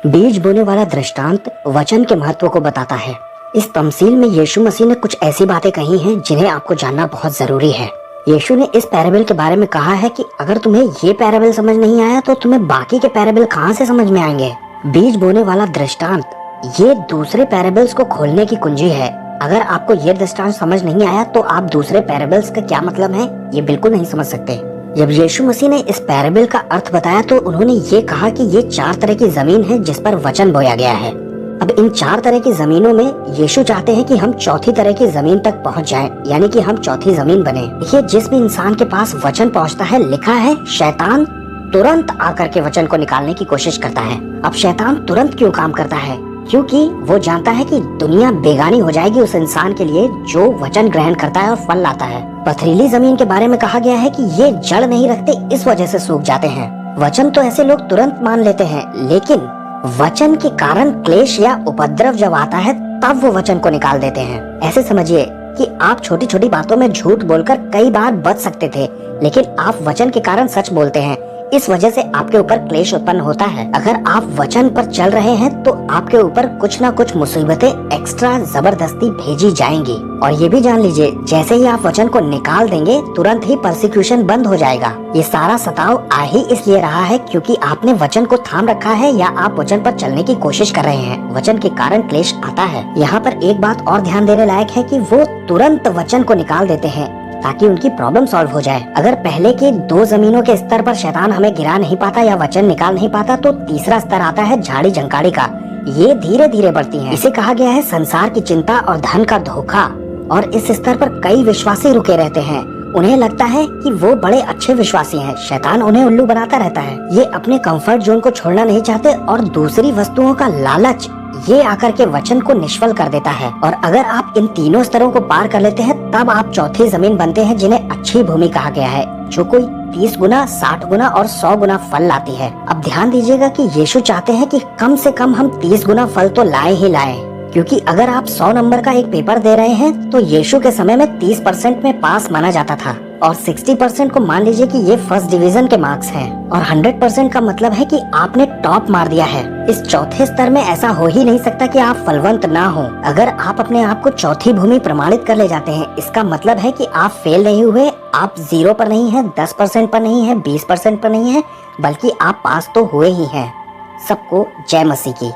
बीज बोने वाला दृष्टांत वचन के महत्व को बताता है। इस तमसील में यीशु मसीह ने कुछ ऐसी बातें कही हैं जिन्हें आपको जानना बहुत जरूरी है। यीशु ने इस पैराबल के बारे में कहा है कि अगर तुम्हें ये पैराबल समझ नहीं आया तो तुम्हें बाकी के पैराबल कहाँ से समझ में आएंगे। बीज बोने वाला दृष्टांत ये दूसरे पैराबल्स को खोलने की कुंजी है। अगर आपको ये दृष्टांत समझ नहीं आया तो आप दूसरे पैराबल्स का क्या मतलब है ये बिल्कुल नहीं समझ सकते। जब यीशु मसीह ने इस पैराबल का अर्थ बताया तो उन्होंने ये कहा कि ये 4 तरह की जमीन है जिस पर वचन बोया गया है। अब इन 4 तरह की जमीनों में यीशु चाहते हैं कि हम चौथी तरह की जमीन तक पहुंच जाएं, यानी कि हम चौथी जमीन बने। देखिए, जिस भी इंसान के पास वचन पहुंचता है, लिखा है शैतान तुरंत आकर के वचन को निकालने की कोशिश करता है। अब शैतान तुरंत क्यों काम करता है? क्योंकि वो जानता है कि दुनिया बेगानी हो जाएगी उस इंसान के लिए जो वचन ग्रहण करता है और फल लाता है। पथरीली जमीन के बारे में कहा गया है कि ये जड़ नहीं रखते, इस वजह से सूख जाते हैं। वचन तो ऐसे लोग तुरंत मान लेते हैं, लेकिन वचन के कारण क्लेश या उपद्रव जब आता है तब वो वचन को निकाल देते हैं। ऐसे समझिए कि आप छोटी छोटी बातों में झूठ बोलकर कई बार बच सकते थे, लेकिन आप वचन के कारण सच बोलते हैं। इस वजह से आपके ऊपर क्लेश उत्पन्न होता है। अगर आप वचन पर चल रहे हैं तो आपके ऊपर कुछ ना कुछ मुसीबतें एक्स्ट्रा जबरदस्ती भेजी जाएंगी। और ये भी जान लीजिए, जैसे ही आप वचन को निकाल देंगे तुरंत ही परसिक्यूशन बंद हो जाएगा। ये सारा सताव आ ही इसलिए रहा है क्योंकि आपने वचन को थाम रखा है या आप वचन पर चलने की कोशिश कर रहे हैं। वचन के कारण क्लेश आता है। यहाँ पर एक बात और ध्यान देने लायक है कि वो तुरंत वचन को निकाल देते हैं ताकि उनकी प्रॉब्लम सॉल्व हो जाए। अगर पहले के 2 जमीनों के स्तर पर शैतान हमें गिरा नहीं पाता या वचन निकाल नहीं पाता तो तीसरा स्तर आता है झाड़ी झंकाड़ी का। ये धीरे धीरे बढ़ती है। इसे कहा गया है संसार की चिंता और धन का धोखा। और इस स्तर पर कई विश्वासी रुके रहते हैं। उन्हें लगता है कि वो बड़े अच्छे विश्वासी हैं। शैतान उन्हें उल्लू बनाता रहता है। ये अपने कंफर्ट जोन को छोड़ना नहीं चाहते और दूसरी वस्तुओं का लालच ये आकर के वचन को निष्फल कर देता है। और अगर आप इन तीनों स्तरों को पार कर लेते हैं तब आप चौथी जमीन बनते हैं जिन्हें अच्छी भूमि कहा गया है, जो कोई 30 गुना, 60 गुना और 100 गुना फल लाती है। अब ध्यान दीजिएगा कि यीशु चाहते हैं कि कम से कम हम 30 गुना फल तो लाए ही लाए, क्योंकि अगर आप 100 नंबर का एक पेपर दे रहे हैं तो यीशु के समय में 30% में पास माना जाता था और 60% को मान लीजिए कि ये फर्स्ट डिवीजन के मार्क्स हैं और 100% का मतलब है कि आपने टॉप मार दिया है। इस चौथे स्तर में ऐसा हो ही नहीं सकता कि आप फलवंत ना हो। अगर आप अपने आप को चौथी भूमि प्रमाणित कर ले जाते हैं, इसका मतलब है कि आप फेल नहीं हुए, आप 0 पर नहीं है, 10% पर नहीं है, 20% पर नहीं है, बल्कि आप पास तो हुए ही हैं। सबको जय मसीह की।